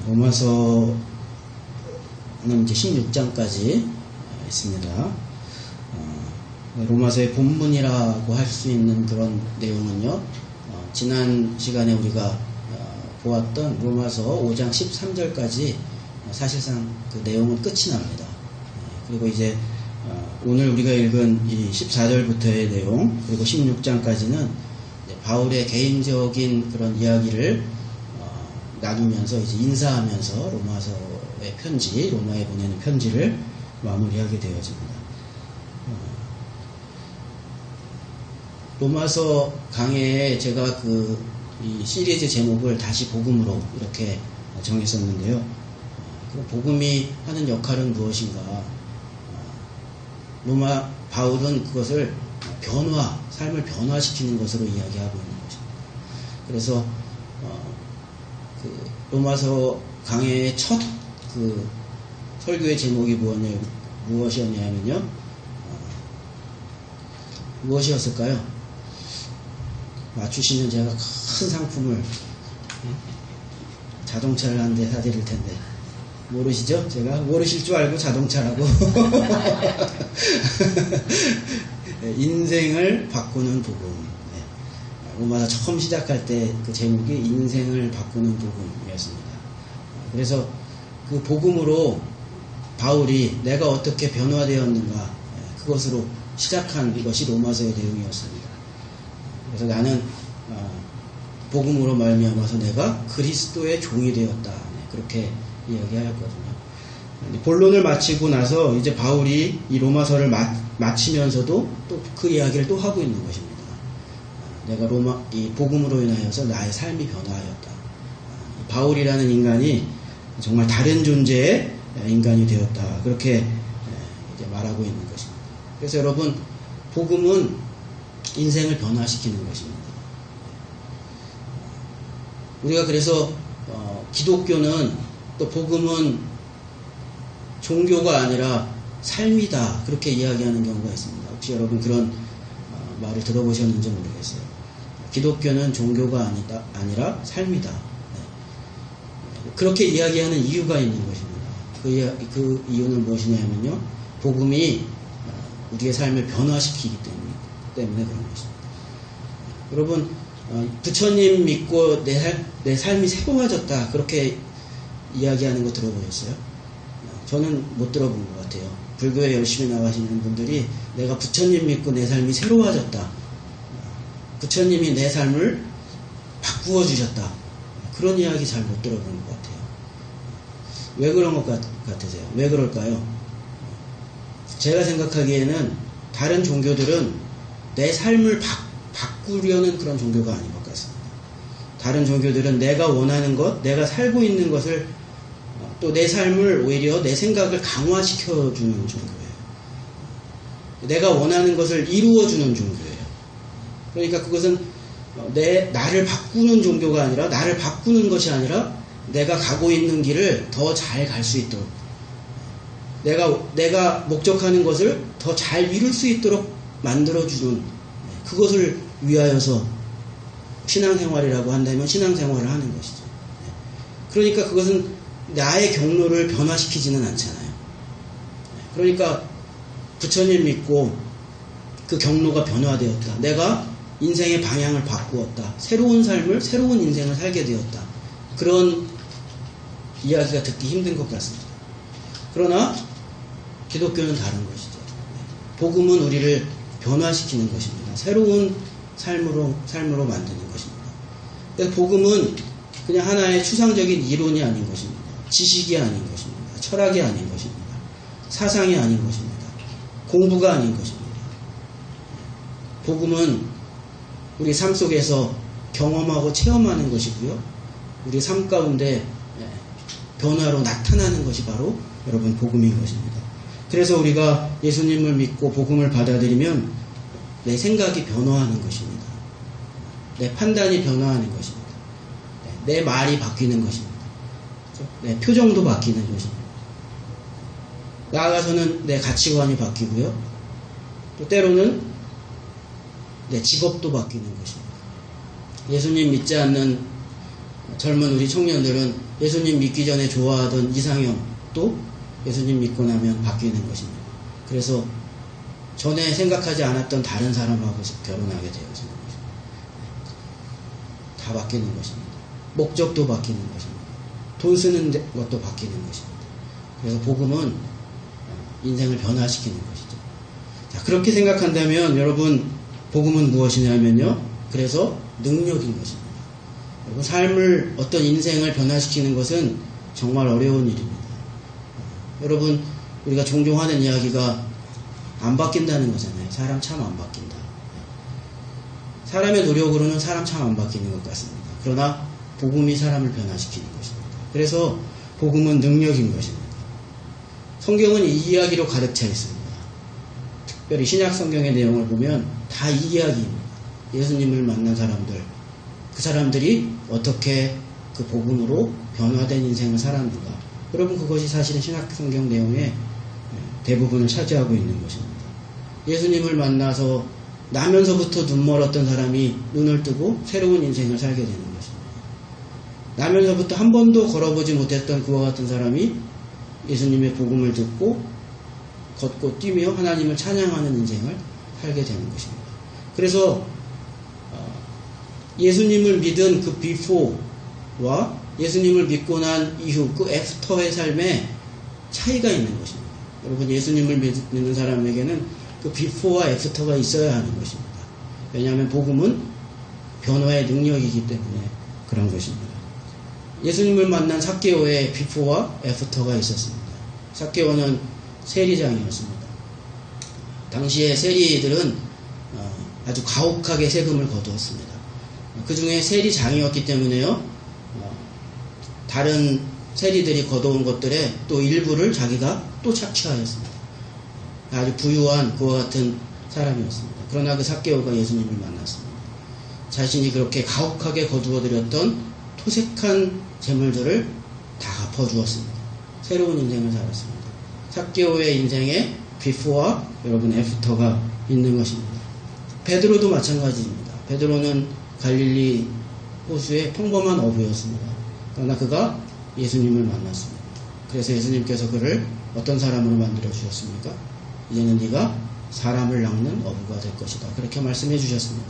로마서는 이제 16장까지 있습니다. 로마서의 본문이라고 할 수 있는 그런 내용은요, 지난 시간에 우리가 보았던 로마서 5장 13절까지 사실상 그 내용은 끝이 납니다. 그리고 이제 오늘 우리가 읽은 이 14절부터의 내용, 그리고 16장까지는 바울의 개인적인 그런 이야기를 나누면서 이제 인사하면서 로마서의 편지, 로마에 보내는 편지를 마무리하게 되어집니다. 로마서 강해에 제가 이 시리즈 제목을 다시 복음으로 이렇게 정했었는데요. 복음이 하는 역할은 무엇인가? 바울은 그것을 삶을 변화시키는 것으로 이야기하고 있는 것입니다. 그래서 로마서 강해의 첫 설교의 제목이 무엇이었냐면요. 무엇이었을까요? 맞추시면 제가 큰 상품을, 자동차를 한 대 사드릴 텐데. 모르시죠? 제가 모르실 줄 알고 자동차라고. 인생을 바꾸는 복음. 로마서 처음 시작할 때 그 제목이 인생을 바꾸는 복음이었습니다. 그래서 그 복음으로 바울이 내가 어떻게 변화되었는가, 그것으로 시작한 이것이 로마서의 내용이었습니다. 그래서 나는 복음으로 말미암아서 내가 그리스도의 종이 되었다, 그렇게 이야기하였거든요. 본론을 마치고 나서 이제 바울이 이 로마서를 마치면서도 또 그 이야기를 또 하고 있는 것입니다. 내가 이 복음으로 인하여서 나의 삶이 변화하였다. 바울이라는 인간이 정말 다른 존재의 인간이 되었다. 그렇게 이제 말하고 있는 것입니다. 그래서 여러분, 복음은 인생을 변화시키는 것입니다. 우리가 그래서 기독교는, 또 복음은 종교가 아니라 삶이다, 그렇게 이야기하는 경우가 있습니다. 혹시 여러분 그런 말을 들어보셨는지 모르겠어요. 기독교는 종교가 아니라 삶이다. 그렇게 이야기하는 이유가 있는 것입니다. 그 이유는 무엇이냐면요, 복음이 우리의 삶을 변화시키기 때문에 그런 것입니다. 여러분, 부처님 믿고 내 삶이 새로워졌다, 그렇게 이야기하는 거 들어보셨어요? 저는 못 들어본 것 같아요. 불교에 열심히 나가시는 분들이 내가 부처님 믿고 내 삶이 새로워졌다, 부처님이 내 삶을 바꾸어 주셨다, 그런 이야기 잘 못 들어본 것 같아요. 왜 그런 것 같으세요? 왜 그럴까요? 제가 생각하기에는 다른 종교들은 내 삶을 바꾸려는 그런 종교가 아닌 것 같습니다. 다른 종교들은 내가 원하는 것, 내가 살고 있는 것을, 또 내 삶을 오히려 내 생각을 강화시켜주는 종교예요. 내가 원하는 것을 이루어주는 종교예요. 그러니까 그것은 나를 바꾸는 종교가 아니라, 나를 바꾸는 것이 아니라 내가 가고 있는 길을 더 잘 갈 수 있도록, 내가 목적하는 것을 더 잘 이룰 수 있도록 만들어주는, 그것을 위하여서 신앙생활이라고 한다면 신앙생활을 하는 것이죠. 그러니까 그것은 나의 경로를 변화시키지는 않잖아요. 그러니까 부처님 믿고 그 경로가 변화되었다, 내가 인생의 방향을 바꾸었다, 새로운 삶을, 새로운 인생을 살게 되었다, 그런 이야기가 듣기 힘든 것 같습니다. 그러나 기독교는 다른 것이죠. 복음은 우리를 변화시키는 것입니다. 새로운 삶으로 만드는 것입니다. 그래서 복음은 그냥 하나의 추상적인 이론이 아닌 것입니다. 지식이 아닌 것입니다. 철학이 아닌 것입니다. 사상이 아닌 것입니다. 공부가 아닌 것입니다. 복음은 우리 삶 속에서 경험하고 체험하는 것이고요, 우리 삶 가운데 변화로 나타나는 것이 바로 여러분 복음인 것입니다. 그래서 우리가 예수님을 믿고 복음을 받아들이면 내 생각이 변화하는 것입니다. 내 판단이 변화하는 것입니다. 내 말이 바뀌는 것입니다. 내 표정도 바뀌는 것입니다. 나아가서는 내 가치관이 바뀌고요, 또 때로는 내 직업도 바뀌는 것입니다. 예수님 믿지 않는 젊은 우리 청년들은 예수님 믿기 전에 좋아하던 이상형도 예수님 믿고 나면 바뀌는 것입니다. 그래서 전에 생각하지 않았던 다른 사람하고 결혼하게 되어지는 것입니다. 다 바뀌는 것입니다. 목적도 바뀌는 것입니다. 돈 쓰는 것도 바뀌는 것입니다. 그래서 복음은 인생을 변화시키는 것이죠. 자, 그렇게 생각한다면 여러분, 복음은 무엇이냐면요, 그래서 능력인 것입니다. 여러분, 삶을, 어떤 인생을 변화시키는 것은 정말 어려운 일입니다. 여러분, 우리가 종종 하는 이야기가 안 바뀐다는 거잖아요. 사람 참 안 바뀐다. 사람의 노력으로는 사람 참 안 바뀌는 것 같습니다. 그러나 복음이 사람을 변화시키는 것입니다. 그래서 복음은 능력인 것입니다. 성경은 이 이야기로 가득 차 있습니다. 특별히 신약 성경의 내용을 보면 다 이 이야기입니다. 예수님을 만난 사람들, 그 사람들이 어떻게 그 복음으로 변화된 인생을 살았는가. 여러분, 그것이 사실은 신약 성경 내용의 대부분을 차지하고 있는 것입니다. 예수님을 만나서 나면서부터 눈 멀었던 사람이 눈을 뜨고 새로운 인생을 살게 되는 것입니다. 나면서부터 한 번도 걸어보지 못했던 그와 같은 사람이 예수님의 복음을 듣고 걷고 뛰며 하나님을 찬양하는 인생을 살게 되는 것입니다. 그래서 예수님을 믿은 그 비포와 예수님을 믿고 난 이후 그 애프터의 삶에 차이가 있는 것입니다. 여러분, 예수님을 믿는 사람에게는 그 비포와 애프터가 있어야 하는 것입니다. 왜냐하면 복음은 변화의 능력이기 때문에 그런 것입니다. 예수님을 만난 삭개오의 비포와 애프터가 있었습니다. 삭개오는 세리장이었습니다. 당시에 세리들은 아주 가혹하게 세금을 거두었습니다. 그 중에 세리장이었기 때문에요, 다른 세리들이 거둬온 것들의 또 일부를 자기가 또 착취하였습니다. 아주 부유한 그와 같은 사람이었습니다. 그러나 그 삭개오가 예수님을 만났습니다. 자신이 그렇게 가혹하게 거두어들였던 토색한 재물들을 다 갚아주었습니다. 새로운 인생을 살았습니다. 삭개오의 인생에 비포와 여러분 애프터가 있는 것입니다. 베드로도 마찬가지입니다. 베드로는 갈릴리 호수의 평범한 어부였습니다. 그러나 그가 예수님을 만났습니다. 그래서 예수님께서 그를 어떤 사람으로 만들어 주셨습니까? 이제는 네가 사람을 낚는 어부가 될 것이다. 그렇게 말씀해 주셨습니다.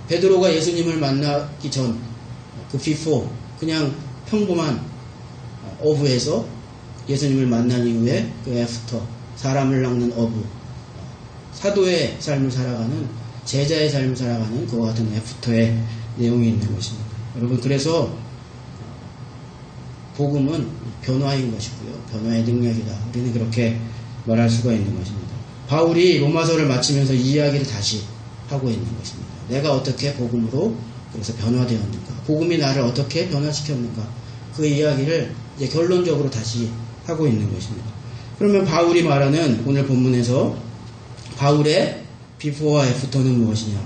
베드로가 예수님을 만나기 전 그 비포, 그냥 평범한 어부에서 예수님을 만난 이후에 그 애프터, 사람을 낚는 어부, 사도의 삶을 살아가는, 제자의 삶을 살아가는 그와 같은 애프터의 내용이 있는 것입니다. 여러분, 그래서 복음은 변화인 것이고요. 변화의 능력이다. 우리는 그렇게 말할 수가 있는 것입니다. 바울이 로마서를 마치면서 이 이야기를 다시 하고 있는 것입니다. 내가 어떻게 복음으로 그래서 변화되었는가, 복음이 나를 어떻게 변화시켰는가, 그 이야기를 이제 결론적으로 다시 하고 있는 것입니다. 그러면 바울이 말하는 오늘 본문에서 바울의 비포와 애프터는 무엇이냐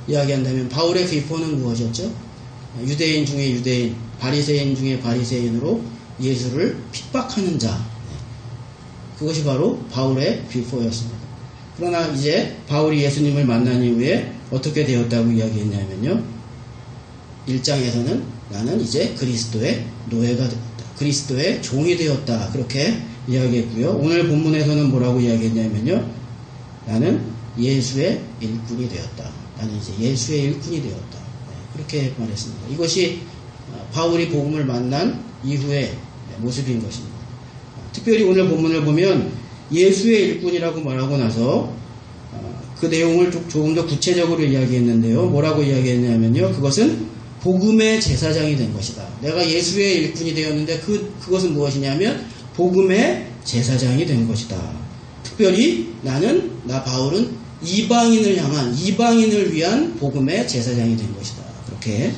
이야기한다면, 바울의 비포는 무엇이었죠? 유대인 중에 유대인, 바리새인 중에 바리새인으로 예수를 핍박하는 자, 그것이 바로 바울의 비포였습니다. 그러나 이제 바울이 예수님을 만난 이후에 어떻게 되었다고 이야기했냐면요, 1장에서는 나는 이제 그리스도의 노예가 되었다, 그리스도의 종이 되었다, 그렇게 이야기했고요. 오늘 본문에서는 뭐라고 이야기했냐면요, 나는 예수의 일꾼이 되었다, 나는 이제 예수의 일꾼이 되었다, 그렇게 말했습니다. 이것이 바울이 복음을 만난 이후의 모습인 것입니다. 특별히 오늘 본문을 보면 예수의 일꾼이라고 말하고 나서 그 내용을 조금 더 구체적으로 이야기했는데요. 뭐라고 이야기했냐면요, 그것은 복음의 제사장이 된 것이다. 내가 예수의 일꾼이 되었는데 그것은 무엇이냐면 복음의 제사장이 된 것이다. 특별히 나 바울은 이방인을 향한, 이방인을 위한 복음의 제사장이 된 것이다. 그렇게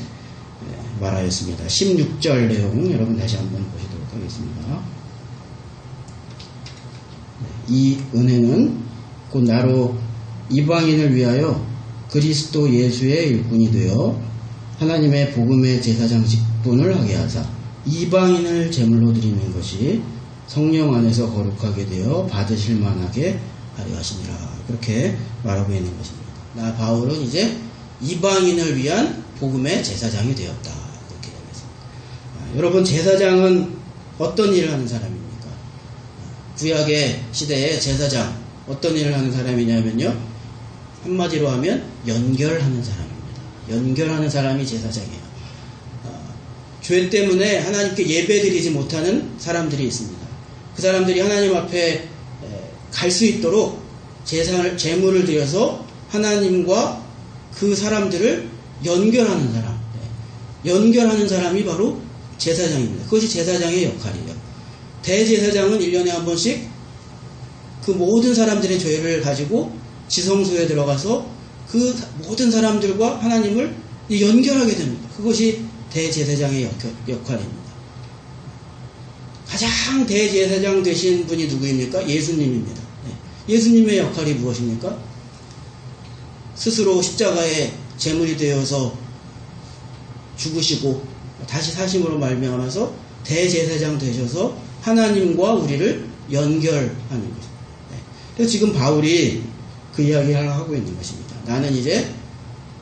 말하였습니다. 16절 내용 여러분 다시 한번 보시도록 하겠습니다. 이 은혜는 곧 나로 이방인을 위하여 그리스도 예수의 일꾼이 되어 하나님의 복음의 제사장 직분을 하게 하사 이방인을 제물로 드리는 것이 성령 안에서 거룩하게 되어 받으실 만하게 하려 하시니라. 그렇게 말하고 있는 것입니다. 나 바울은 이제 이방인을 위한 복음의 제사장이 되었다. 그렇게 되었습니다. 여러분, 제사장은 어떤 일을 하는 사람입니까? 구약의 시대에 제사장 어떤 일을 하는 사람이냐면요, 한마디로 하면 연결하는 사람입니다. 연결하는 사람이 제사장이에요. 죄 때문에 하나님께 예배드리지 못하는 사람들이 있습니다. 그 사람들이 하나님 앞에 갈 수 있도록 제물을 드려서 하나님과 그 사람들을 연결하는 사람, 연결하는 사람이 바로 제사장입니다. 그것이 제사장의 역할이에요. 대제사장은 1년에 한 번씩 그 모든 사람들의 죄를 가지고 지성소에 들어가서 그 모든 사람들과 하나님을 연결하게 됩니다. 그것이 대제사장의 역할입니다. 가장 대제사장 되신 분이 누구입니까? 예수님입니다. 예수님의 역할이 무엇입니까? 스스로 십자가에 제물이 되어서 죽으시고 다시 사심으로 말미암아서 대제사장 되셔서 하나님과 우리를 연결하는 것입니다. 그래서 지금 바울이 그 이야기를 하고 있는 것입니다. 나는 이제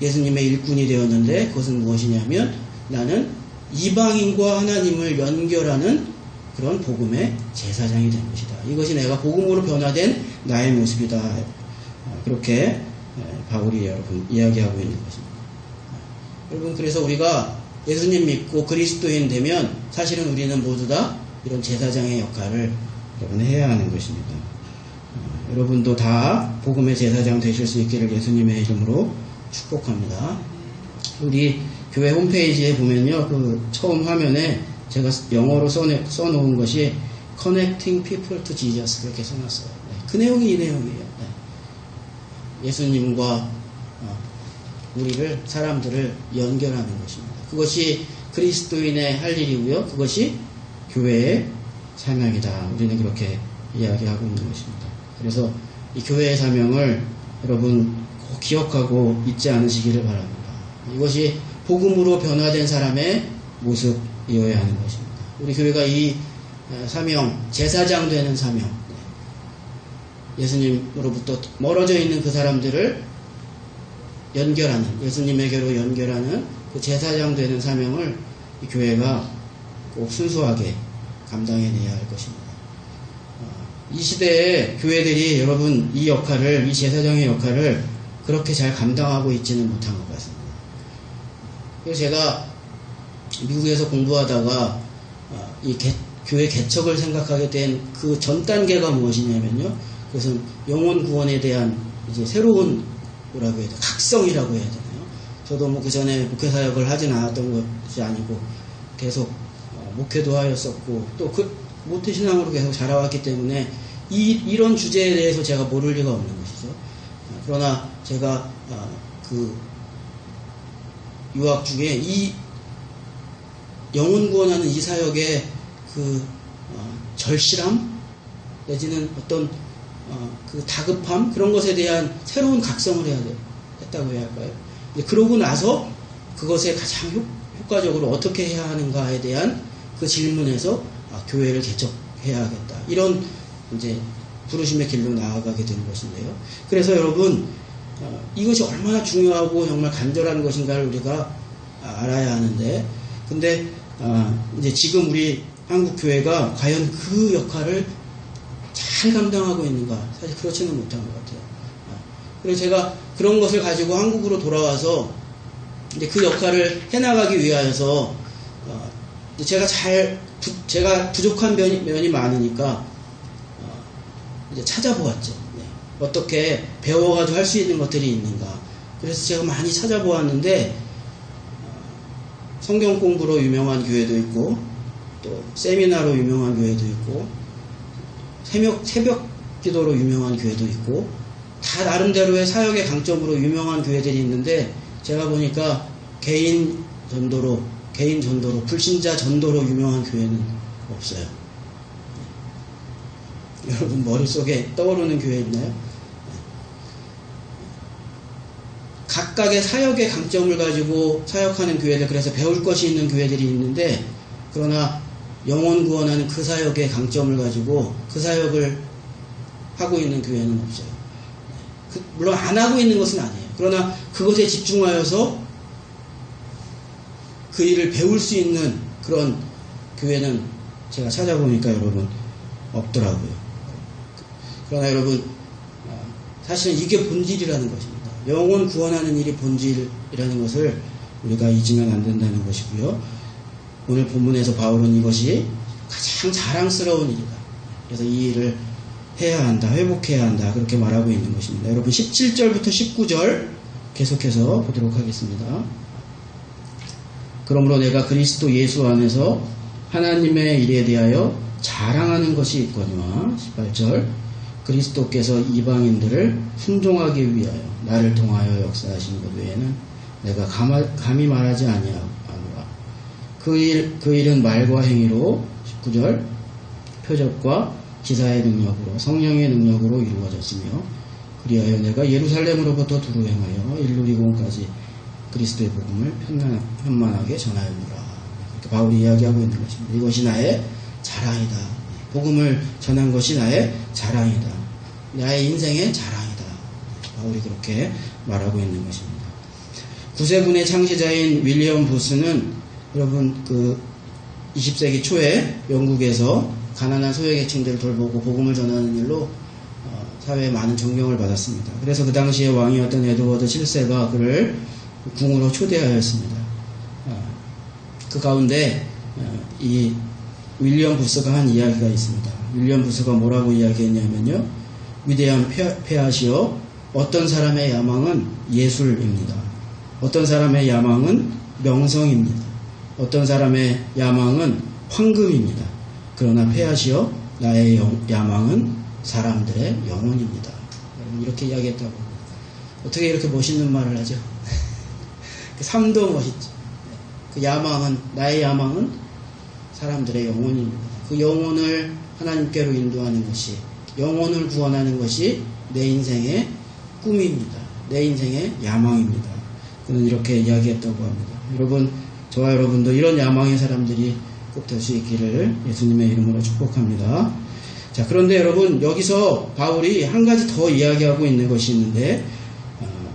예수님의 일꾼이 되었는데 그것은 무엇이냐면 나는 이방인과 하나님을 연결하는 그런 복음의 제사장이 된 것이다. 이것이 내가 복음으로 변화된 나의 모습이다. 그렇게 바울이 여러분 이야기하고 있는 것입니다. 여러분, 그래서 우리가 예수님 믿고 그리스도인 되면 사실은 우리는 모두 다 이런 제사장의 역할을 여러분 해야 하는 것입니다. 여러분도 다 복음의 제사장 되실 수 있기를 예수님의 이름으로 축복합니다. 우리 교회 홈페이지에 보면요, 그 처음 화면에 제가 영어로 써놓은 것이 Connecting People to Jesus 그렇게 써놨어요. 그 내용이 이 내용이에요. 예수님과 우리를, 사람들을 연결하는 것입니다. 그것이 그리스도인의 할 일이고요. 그것이 교회의 사명이다. 우리는 그렇게 이야기하고 있는 것입니다. 그래서 이 교회의 사명을 여러분 꼭 기억하고 잊지 않으시기를 바랍니다. 이것이 복음으로 변화된 사람의 모습이어야 하는 것입니다. 우리 교회가 이 사명, 제사장 되는 사명, 예수님으로부터 멀어져 있는 그 사람들을 연결하는, 예수님에게로 연결하는 그 제사장 되는 사명을 이 교회가 꼭 순수하게 감당해내야 할 것입니다. 이 시대에 교회들이 여러분 이 역할을, 이 제사장의 역할을 그렇게 잘 감당하고 있지는 못한 것 같습니다. 그래서 제가 미국에서 공부하다가 이 교회 개척을 생각하게 된 그 전 단계가 무엇이냐면요, 그것은 영혼 구원에 대한 이제 새로운 뭐라고 해야 되나, 각성이라고 해야 되나요? 저도 뭐 그 전에 목회 사역을 하진 않았던 것이 아니고 계속 목회도 하였었고 또 그 모태신앙으로 계속 자라왔기 때문에 이런 주제에 대해서 제가 모를 리가 없는 것이죠. 그러나 제가 그 유학 중에 이 영혼 구원하는 이 사역의 그 절실함 내지는 어떤 그 다급함, 그런 것에 대한 새로운 각성을 했다고 해야 할까요? 그러고 나서 그것에 가장 효과적으로 어떻게 해야 하는가에 대한 그 질문에서 교회를 개척해야겠다, 이런 이제 부르심의 길로 나아가게 된 것인데요. 그래서 여러분, 이것이 얼마나 중요하고 정말 간절한 것인가를 우리가 알아야 하는데, 근데 이제 지금 우리 한국 교회가 과연 그 역할을 잘 감당하고 있는가? 사실 그렇지는 못한 것 같아요. 그래서 제가 그런 것을 가지고 한국으로 돌아와서 이제 그 역할을 해나가기 위하여서 제가 부족한 면이 많으니까 이제 찾아보았죠. 어떻게 배워가지고 할 수 있는 것들이 있는가. 그래서 제가 많이 찾아보았는데 성경 공부로 유명한 교회도 있고 또 세미나로 유명한 교회도 있고 새벽 기도로 유명한 교회도 있고 다 나름대로의 사역의 강점으로 유명한 교회들이 있는데 제가 보니까 개인 전도로 불신자 전도로 유명한 교회는 없어요. 여러분 머릿속에 떠오르는 교회 있나요? 각각의 사역의 강점을 가지고 사역하는 교회들, 그래서 배울 것이 있는 교회들이 있는데, 그러나 영혼 구원하는 그 사역의 강점을 가지고 그 사역을 하고 있는 교회는 없어요. 물론 안 하고 있는 것은 아니에요. 그러나 그것에 집중하여서 그 일을 배울 수 있는 그런 교회는 제가 찾아보니까 여러분 없더라고요. 그러나 여러분 사실은 이게 본질이라는 것입니다. 영혼 구원하는 일이 본질이라는 것을 우리가 잊으면 안 된다는 것이고요. 오늘 본문에서 바울은 이것이 가장 자랑스러운 일이다. 그래서 이 일을 해야 한다, 회복해야 한다, 그렇게 말하고 있는 것입니다. 여러분 17절부터 19절 계속해서 보도록 하겠습니다. 그러므로 내가 그리스도 예수 안에서 하나님의 일에 대하여 자랑하는 것이 있거니와 18절 그리스도께서 이방인들을 순종하기 위하여 나를 통하여 역사하신 것 외에는 내가 감히 말하지 아니하노라. 그 일은 말과 행위로 19절 표적과 기사의 능력으로 성령의 능력으로 이루어졌으며 그리하여 내가 예루살렘으로부터 두루 행하여 일루리곤까지 그리스도의 복음을 편만하게 전하였노라. 이렇게 바울이 이야기하고 있는 것입니다. 이것이 나의 자랑이다. 복음을 전한 것이 나의 자랑이다. 나의 인생의 자랑이다. 바울이 그렇게 말하고 있는 것입니다. 구세군의 창시자인 윌리엄 부스는 여러분 20세기 초에 영국에서 가난한 소외계층들을 돌보고 복음을 전하는 일로 사회에 많은 존경을 받았습니다. 그래서 그 당시에 왕이었던 에드워드 7세가 그를 궁으로 초대하였습니다. 그 가운데 이 윌리엄 부스가 한 이야기가 있습니다. 윌리엄 부스가 뭐라고 이야기했냐면요. 위대한 폐하시오, 어떤 사람의 야망은 예술입니다. 어떤 사람의 야망은 명성입니다. 어떤 사람의 야망은 황금입니다. 그러나 폐하시오, 나의 야망은 사람들의 영혼입니다. 이렇게 이야기했다고. 어떻게 이렇게 멋있는 말을 하죠? 그 삶도 멋있죠. 그 야망은, 나의 야망은 사람들의 영혼입니다. 그 영혼을 하나님께로 인도하는 것이, 영혼을 구원하는 것이 내 인생의 꿈입니다. 내 인생의 야망입니다. 그는 이렇게 이야기했다고 합니다. 여러분, 저와 여러분도 이런 야망의 사람들이 꼭 될 수 있기를 예수님의 이름으로 축복합니다. 자, 그런데 여러분, 여기서 바울이 한 가지 더 이야기하고 있는 것이 있는데,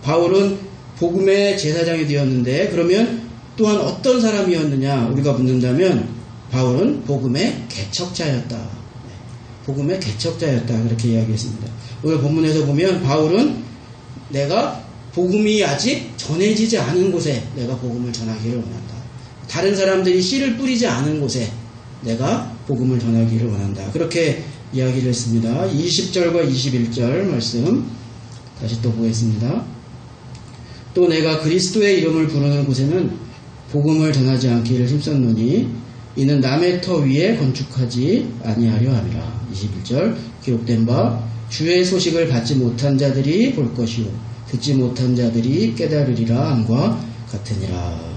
바울은 복음의 제사장이 되었는데, 그러면 또한 어떤 사람이었느냐 우리가 묻는다면 바울은 복음의 개척자였다. 복음의 개척자였다. 그렇게 이야기했습니다. 오늘 본문에서 보면 바울은 내가 복음이 아직 전해지지 않은 곳에 내가 복음을 전하기를 원한다. 다른 사람들이 씨를 뿌리지 않은 곳에 내가 복음을 전하기를 원한다. 그렇게 이야기를 했습니다. 20절과 21절 말씀 다시 또 보겠습니다. 또 내가 그리스도의 이름을 부르는 곳에는 복음을 전하지 않기를 힘썼노니 이는 남의 터 위에 건축하지 아니하려 함이라. 21절 기록된 바 주의 소식을 받지 못한 자들이 볼 것이요 듣지 못한 자들이 깨달으리라 함과 같으니라.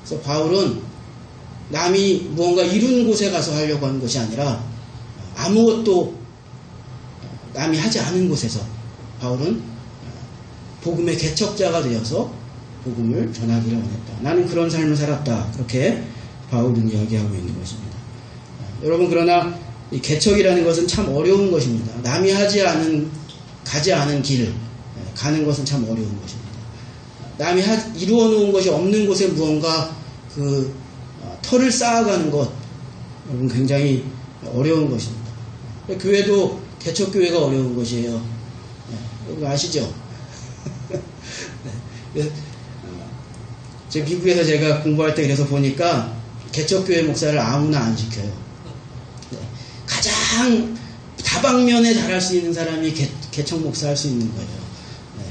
그래서 바울은 남이 무언가 이룬 곳에 가서 하려고 하는 것이 아니라 아무것도 남이 하지 않은 곳에서 바울은 복음의 개척자가 되어서 복음을 전하기를 원했다. 나는 그런 삶을 살았다. 그렇게 바울은 이야기하고 있는 것입니다. 여러분, 그러나 이 개척이라는 것은 참 어려운 것입니다. 남이 가지 않은 길 가는 것은 참 어려운 것입니다. 남이 이루어 놓은 것이 없는 곳에 무언가 터를 쌓아가는 것, 여러분 굉장히 어려운 것입니다. 교회도 개척교회가 어려운 것이에요. 여러분 아시죠? 네. 미국에서 제가 공부할 때 그래서 보니까 개척교회 목사를 아무나 안 시켜요. 네. 가장 다방면에 잘할 수 있는 사람이 개척 목사 할 수 있는 거예요. 네.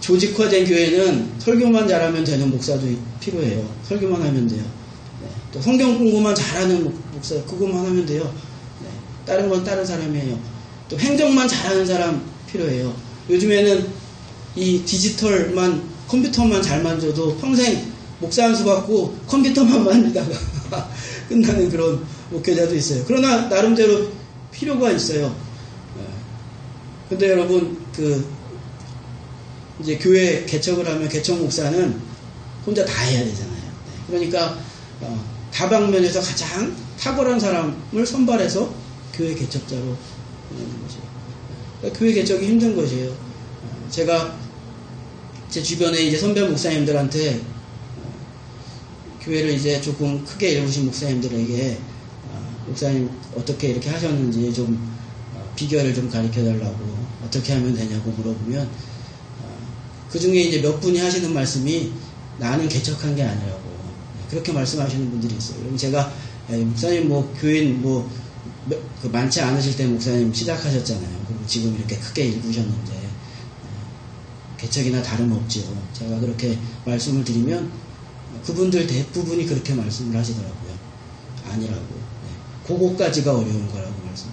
조직화된 교회는 설교만 잘하면 되는 목사도 필요해요. 설교만 하면 돼요. 네. 또 성경 공부만 잘하는 목사, 그것만 하면 돼요. 네. 다른 건 다른 사람이에요. 또 행정만 잘하는 사람 필요해요. 요즘에는 이 디지털만, 컴퓨터만 잘 만져도 평생 목사 한 수 받고 컴퓨터만 만지다가 끝나는 그런 목회자도 있어요. 그러나 나름대로 필요가 있어요. 근데 여러분, 이제 교회 개척을 하면 개척 목사는 혼자 다 해야 되잖아요. 그러니까 다방면에서 가장 탁월한 사람을 선발해서 교회 개척자로 보내는 것이에요. 그러니까 교회 개척이 힘든 것이에요. 제가 제 주변에 이제 선배 목사님들한테 교회를 이제 조금 크게 일구신 목사님들에게 목사님 어떻게 이렇게 하셨는지 좀 비결을 좀 가르쳐 달라고 어떻게 하면 되냐고 물어보면 그 중에 이제 몇 분이 하시는 말씀이 나는 개척한 게 아니라고 그렇게 말씀하시는 분들이 있어요. 그럼 제가 목사님 뭐 교인 뭐 많지 않으실 때 목사님 시작하셨잖아요. 그리고 지금 이렇게 크게 일구셨는데 개척이나 다름없지요. 제가 그렇게 말씀을 드리면 그분들 대부분이 그렇게 말씀을 하시더라고요. 아니라고. 그거까지가 어려운 거라고 말씀을.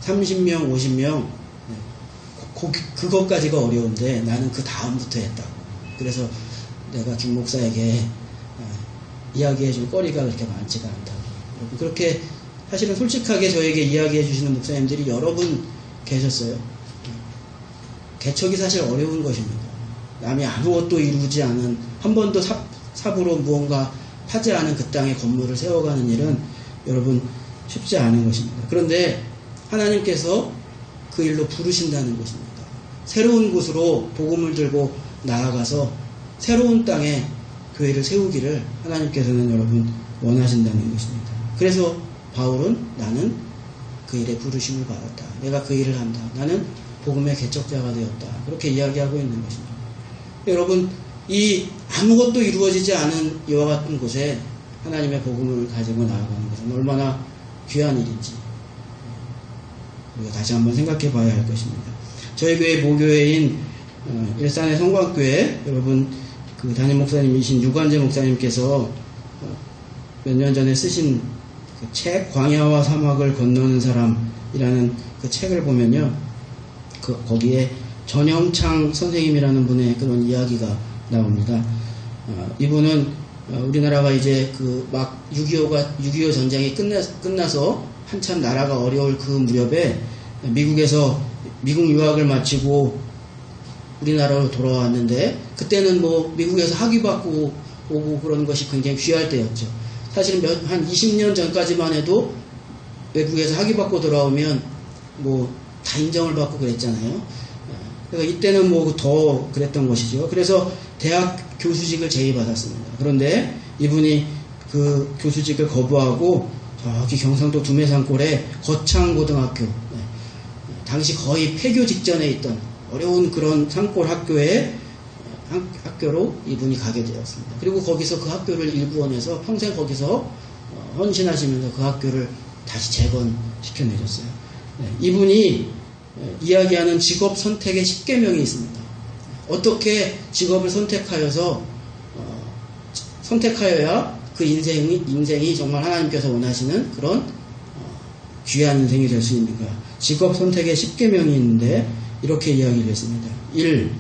30명, 50명 그것까지가 어려운데 나는 그 다음부터 했다고. 그래서 내가 김 목사에게 이야기해줄 거리가 그렇게 많지가 않다고. 그렇게 사실은 솔직하게 저에게 이야기해 주시는 목사님들이 여러 분 계셨어요. 개척이 사실 어려운 것입니다. 남이 아무것도 이루지 않은 한 번도 삽으로 무언가 파지 않은 그 땅에 건물을 세워가는 일은 여러분 쉽지 않은 것입니다. 그런데 하나님께서 그 일로 부르신다는 것입니다. 새로운 곳으로 복음을 들고 나아가서 새로운 땅에 교회를 세우기를 하나님께서는 여러분 원하신다는 것입니다. 그래서 바울은 나는 그 일에 부르심을 받았다. 내가 그 일을 한다. 나는 복음의 개척자가 되었다. 그렇게 이야기하고 있는 것입니다. 여러분 이 아무것도 이루어지지 않은 이와 같은 곳에 하나님의 복음을 가지고 나아가는 것은 얼마나 귀한 일인지 우리가 다시 한번 생각해 봐야 할 것입니다. 저희 교회 모교회인 일산의 성광교회 여러분 그 담임 목사님이신 유관재 목사님께서 몇 년 전에 쓰신 그 책 광야와 사막을 건너는 사람이라는 그 책을 보면요. 거기에 전영창 선생님이라는 분의 그런 이야기가 나옵니다. 이분은 우리나라가 이제 그 막 6.25 전쟁이 끝나서 한참 나라가 어려울 그 무렵에 미국에서 미국 유학을 마치고 우리나라로 돌아왔는데 그때는 뭐 미국에서 학위받고 오고 그런 것이 굉장히 귀할 때였죠. 사실은 한 20년 전까지만 해도 외국에서 학위받고 돌아오면 뭐 다 인정을 받고 그랬잖아요. 그래서 이때는 뭐 더 그랬던 것이죠. 그래서 대학 교수직을 제의받았습니다. 그런데 이분이 그 교수직을 거부하고 저기 경상도 두메산골에 거창고등학교, 당시 거의 폐교 직전에 있던 어려운 그런 산골 학교로 이분이 가게 되었습니다. 그리고 거기서 그 학교를 일구원해서 평생 거기서 헌신하시면서 그 학교를 다시 재건시켜내셨어요. 이분이 이야기하는 직업 선택의 10계명이 있습니다. 어떻게 직업을 선택하여야 그 인생이 정말 하나님께서 원하시는 그런 귀한 인생이 될 수 있는가. 직업 선택의 10계명이 있는데 이렇게 이야기를 했습니다. 1.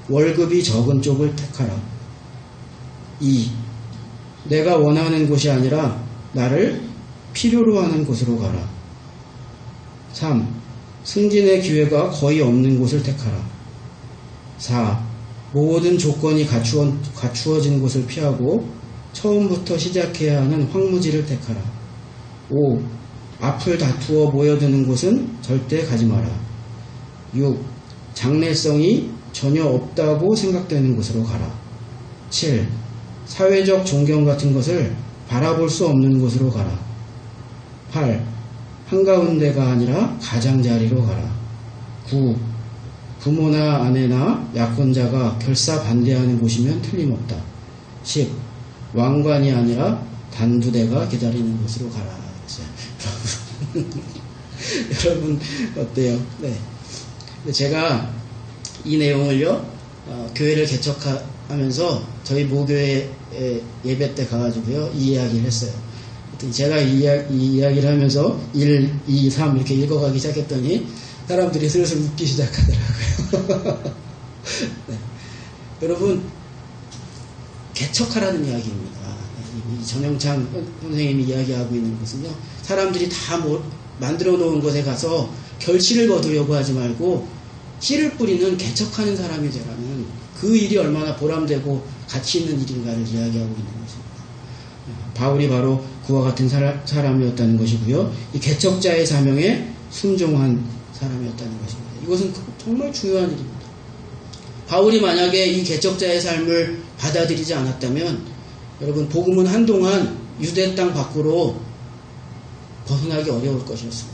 월급이 적은 쪽을 택하라. 2. 내가 원하는 곳이 아니라 나를 필요로 하는 곳으로 가라. 3. 승진의 기회가 거의 없는 곳을 택하라. 4. 모든 조건이 갖추어진 곳을 피하고 처음부터 시작해야 하는 황무지를 택하라. 5. 앞을 다투어 모여드는 곳은 절대 가지 마라. 6. 장래성이 전혀 없다고 생각되는 곳으로 가라. 7. 사회적 존경 같은 것을 바라볼 수 없는 곳으로 가라. 8. 한가운데가 아니라 가장자리로 가라. 9. 부모나 아내나 약혼자가 결사 반대하는 곳이면 틀림없다. 10. 왕관이 아니라 단두대가 기다리는 곳으로 가라. 여러분 어때요? 네. 제가 이 내용을요 교회를 개척하면서 저희 모교회 예배 때 가가지고요 이 이야기를 했어요. 제가 이 이야기를 하면서 1, 2, 3 이렇게 읽어가기 시작했더니 사람들이 슬슬 웃기 시작하더라고요. 네. 여러분 개척하라는 이야기입니다. 이 전영창 선생님이 이야기하고 있는 것은요 사람들이 다 만들어 놓은 것에 가서 결실을 거두려고 하지 말고 씨를 뿌리는 개척하는 사람이 되라는 그 일이 얼마나 보람되고 가치 있는 일인가를 이야기하고 있는 것입니다. 바울이 바로 그와 같은 사람이었다는 것이고요. 이 개척자의 사명에 순종한 사람이었다는 것입니다. 이것은 정말 중요한 일입니다. 바울이 만약에 이 개척자의 삶을 받아들이지 않았다면 여러분 복음은 한동안 유대 땅 밖으로 벗어나기 어려울 것입니다.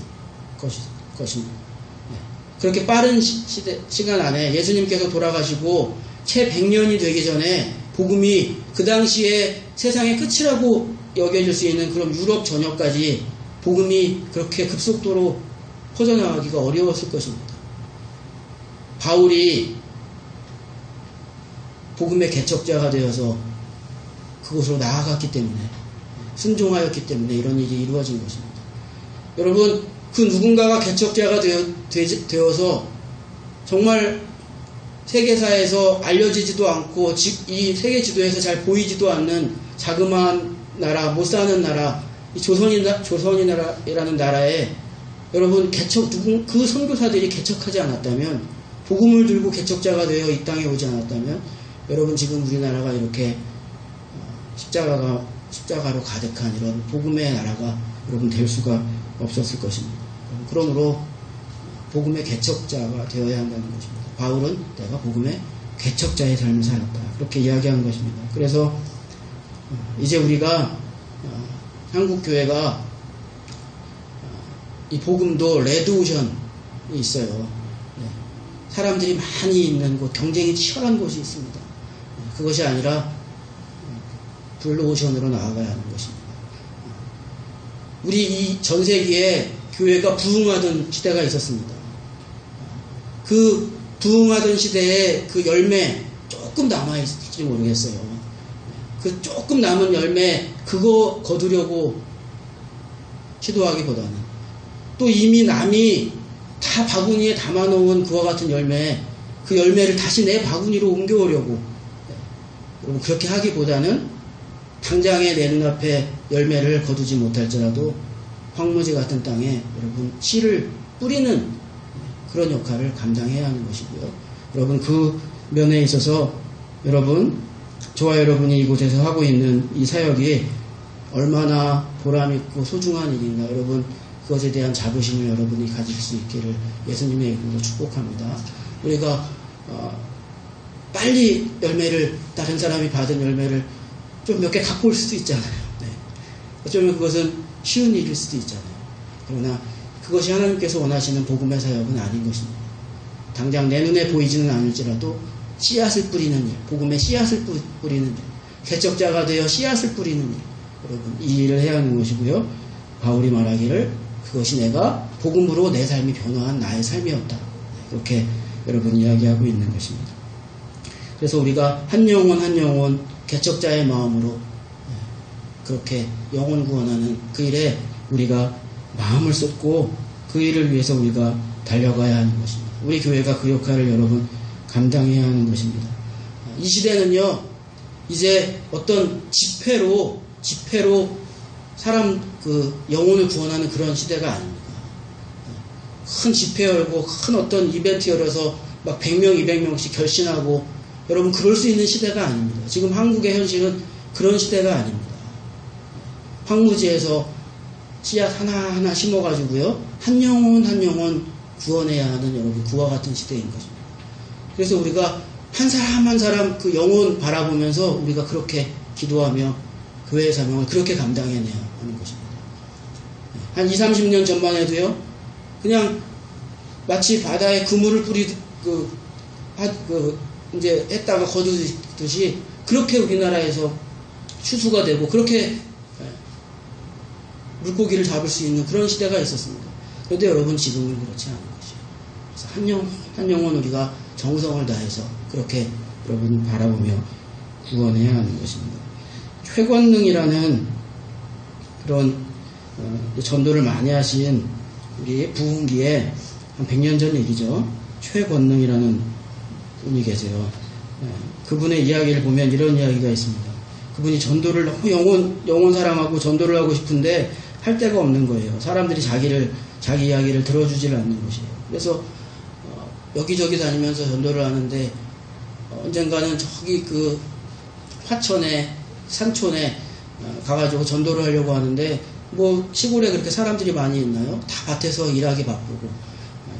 그렇게 빠른 시간 안에 예수님께서 돌아가시고 채 100년이 되기 전에 복음이 그 당시에 세상의 끝이라고 여겨질 수 있는 그런 유럽 전역까지 복음이 그렇게 급속도로 퍼져나가기가 어려웠을 것입니다. 바울이 복음의 개척자가 되어서 그곳으로 나아갔기 때문에, 순종하였기 때문에 이런 일이 이루어진 것입니다. 여러분, 그 누군가가 개척자가 되어서 정말 세계사에서 알려지지도 않고 이 세계 지도에서 잘 보이지도 않는 자그마한 나라, 못 사는 나라, 이 조선이라는 나라에 여러분 그 선교사들이 개척하지 않았다면, 복음을 들고 개척자가 되어 이 땅에 오지 않았다면, 여러분 지금 우리나라가 이렇게 십자가로 가득한 이런 복음의 나라가 여러분 될 수가 없었을 것입니다. 그러므로 복음의 개척자가 되어야 한다는 것입니다. 바울은 내가 복음의 개척자의 삶을 살았다, 그렇게 이야기한 것입니다. 그래서 이제 우리가 한국 교회가 이 복음도 레드오션이 있어요. 사람들이 많이 있는 곳, 경쟁이 치열한 곳이 있습니다. 그것이 아니라 블루오션으로 나아가야 하는 것입니다. 우리 이 전세기에 교회가 부흥하던 시대가 있었습니다. 그 부흥하던 시대에 그 열매 조금 남아있을지 모르겠어요. 그 조금 남은 열매 그거 거두려고 시도하기보다는 또 이미 남이 다 바구니에 담아놓은 그와 같은 열매, 그 열매를 다시 내 바구니로 옮겨오려고 여러분 그렇게 하기보다는 당장에 내 눈앞에 열매를 거두지 못할지라도 황무지 같은 땅에 여러분 씨를 뿌리는 그런 역할을 감당해야 하는 것이고요. 여러분 그 면에 있어서 여러분, 저와 여러분이 이곳에서 하고 있는 이 사역이 얼마나 보람있고 소중한 일인가, 여러분 그것에 대한 자부심을 여러분이 가질 수 있기를 예수님의 이름으로 축복합니다. 우리가 빨리 열매를, 다른 사람이 받은 열매를 좀 몇 개 갖고 올 수도 있잖아요. 네. 어쩌면 그것은 쉬운 일일 수도 있잖아요. 그러나 그것이 하나님께서 원하시는 복음의 사역은 아닌 것입니다. 당장 내 눈에 보이지는 않을지라도 씨앗을 뿌리는 일, 복음의 씨앗을 뿌리는 일, 개척자가 되어 씨앗을 뿌리는 일, 여러분 이 일을 해야 하는 것이고요. 바울이 말하기를 그것이 내가 복음으로 내 삶이 변화한 나의 삶이었다, 그렇게 여러분 이야기하고 있는 것입니다. 그래서 우리가 한 영혼 개척자의 마음으로 그렇게 영혼 구원하는 그 일에 우리가 마음을 쏟고 그 일을 위해서 우리가 달려가야 하는 것입니다. 우리 교회가 그 역할을 여러분 감당해야 하는 것입니다. 이 시대는요, 이제 어떤 집회로 사람 그 영혼을 구원하는 그런 시대가 아닙니다. 큰 집회 열고 큰 어떤 이벤트 열어서 막 100명, 200명씩 결신하고, 여러분 그럴 수 있는 시대가 아닙니다. 지금 한국의 현실은 그런 시대가 아닙니다. 황무지에서 씨앗 하나하나 심어가지고요, 한 영혼 구원해야 하는 여러분 그와 같은 시대인 것입니다. 그래서 우리가 한 사람 한 사람 그 영혼 바라보면서 우리가 그렇게 기도하며 교회의 사명을 그렇게 감당해내야 하는 것입니다. 한 20, 30년 전만 해도요, 그냥 마치 바다에 그물을 이제 했다가 거두듯이 그렇게 우리나라에서 추수가 되고 그렇게 물고기를 잡을 수 있는 그런 시대가 있었습니다. 그런데 여러분 지금은 그렇지 않은 것이에요. 그래서 한 영혼 우리가 정성을 다해서 그렇게 여러분 바라보며 구원해야 하는 것입니다. 최권능이라는 그런 전도를 많이 하신 우리 부흥기에 한 100년 전 얘기죠. 최권능이라는 분이 계세요. 그분의 이야기를 보면 이런 이야기가 있습니다. 그분이 전도를 너무 영혼 사랑하고 전도를 하고 싶은데 할 데가 없는 거예요. 사람들이 자기 이야기를 들어주지를 않는 것이에요. 그래서 여기저기 다니면서 전도를 하는데 언젠가는 저기 그 화천에 산촌에 가가지고 전도를 하려고 하는데, 뭐 시골에 그렇게 사람들이 많이 있나요? 다 밭에서 일하기 바쁘고,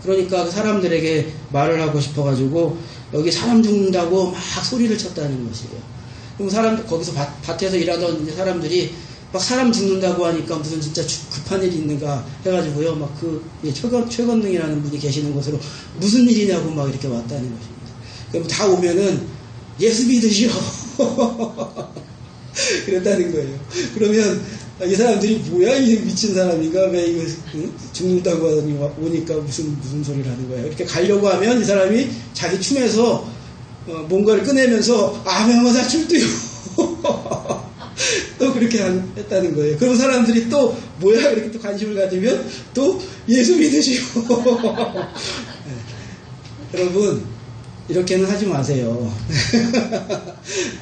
그러니까 그 사람들에게 말을 하고 싶어가지고 여기 사람 죽는다고 막 소리를 쳤다는 것이에요. 그럼 사람, 거기서 밭에서 일하던 이제 사람들이 막 사람 죽는다고 하니까 무슨 진짜 급한 일이 있는가 해가지고요. 막 최건능이라는 분이 계시는 곳으로 무슨 일이냐고 막 이렇게 왔다는 것입니다. 그럼 다 오면은 예수 믿으시오. 그랬다는 거예요. 그러면 이 사람들이 뭐야, 이 미친 사람인가? 왜 이거 죽는다고 하더니 오니까 무슨 소리를 하는 거예요. 이렇게 가려고 하면 이 사람이 자기 춤에서 뭔가를 꺼내면서 아멘마사 출두요. 또 그렇게 했다는 거예요. 그런 사람들이 또 뭐야? 이렇게 또 관심을 가지면 또 예수 믿으시오. 네. 여러분, 이렇게는 하지 마세요.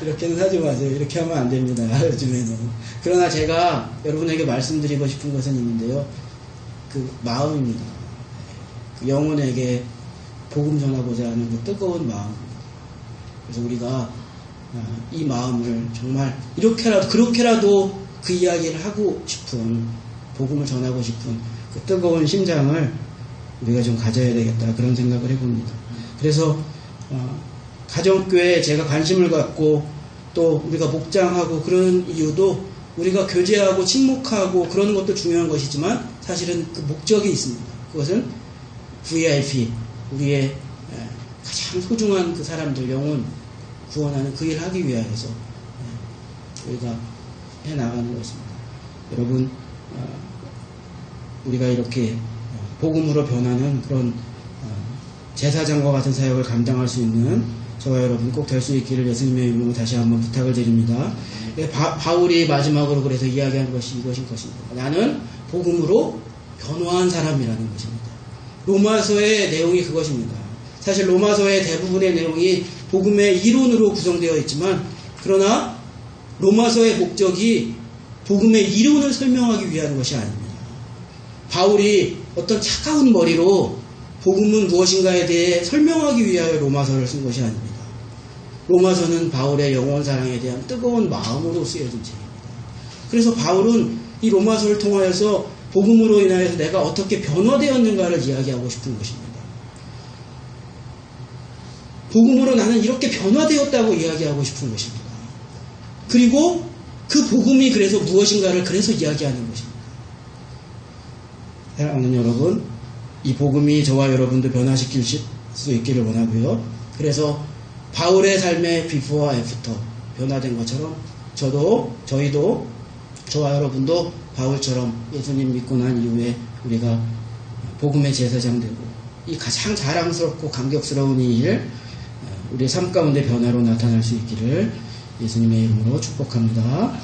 이렇게는 하지 마세요. 이렇게 하면 안 됩니다. 요즘에는. 그러나 제가 여러분에게 말씀드리고 싶은 것은 있는데요. 그 마음입니다. 그 영혼에게 복음 전하고자 하는 그 뜨거운 마음. 그래서 우리가 이 마음을 정말 이렇게라도 그렇게라도 그 이야기를 하고 싶은, 복음을 전하고 싶은 그 뜨거운 심장을 우리가 좀 가져야 되겠다, 그런 생각을 해봅니다. 그래서 가정교회에 제가 관심을 갖고 또 우리가 목장하고 그런 이유도 우리가 교제하고 친목하고 그러는 것도 중요한 것이지만 사실은 그 목적이 있습니다. 그것은 VIP, 우리의 가장 소중한 그 사람들, 영혼 구원하는 그 일을 하기 위하여서 우리가 해나가는 것입니다. 여러분, 우리가 이렇게 복음으로 변하는 그런 제사장과 같은 사역을 감당할 수 있는 저와 여러분 꼭 될 수 있기를 예수님의 이름으로 다시 한번 부탁을 드립니다. 바울이 마지막으로 그래서 이야기한 것이 이것인 것입니다. 나는 복음으로 변화한 사람이라는 것입니다. 로마서의 내용이 그것입니다. 사실 로마서의 대부분의 내용이 복음의 이론으로 구성되어 있지만, 그러나 로마서의 목적이 복음의 이론을 설명하기 위한 것이 아닙니다. 바울이 어떤 차가운 머리로 복음은 무엇인가에 대해 설명하기 위하여 로마서를 쓴 것이 아닙니다. 로마서는 바울의 영원 사랑에 대한 뜨거운 마음으로 쓰여진 책입니다. 그래서 바울은 이 로마서를 통하여서 복음으로 인하여서 내가 어떻게 변화되었는가를 이야기하고 싶은 것입니다. 복음으로 나는 이렇게 변화되었다고 이야기하고 싶은 것입니다. 그리고 그 복음이 그래서 무엇인가를 그래서 이야기하는 것입니다. 사랑하는 여러분, 이 복음이 저와 여러분도 변화시킬 수 있기를 원하고요. 그래서 바울의 삶의 비포와 애프터 변화된 것처럼 저희도 저와 여러분도 바울처럼 예수님 믿고 난 이후에 우리가 복음의 제사장 되고 이 가장 자랑스럽고 감격스러운 이 일, 우리의 삶 가운데 변화로 나타날 수 있기를 예수님의 이름으로 축복합니다.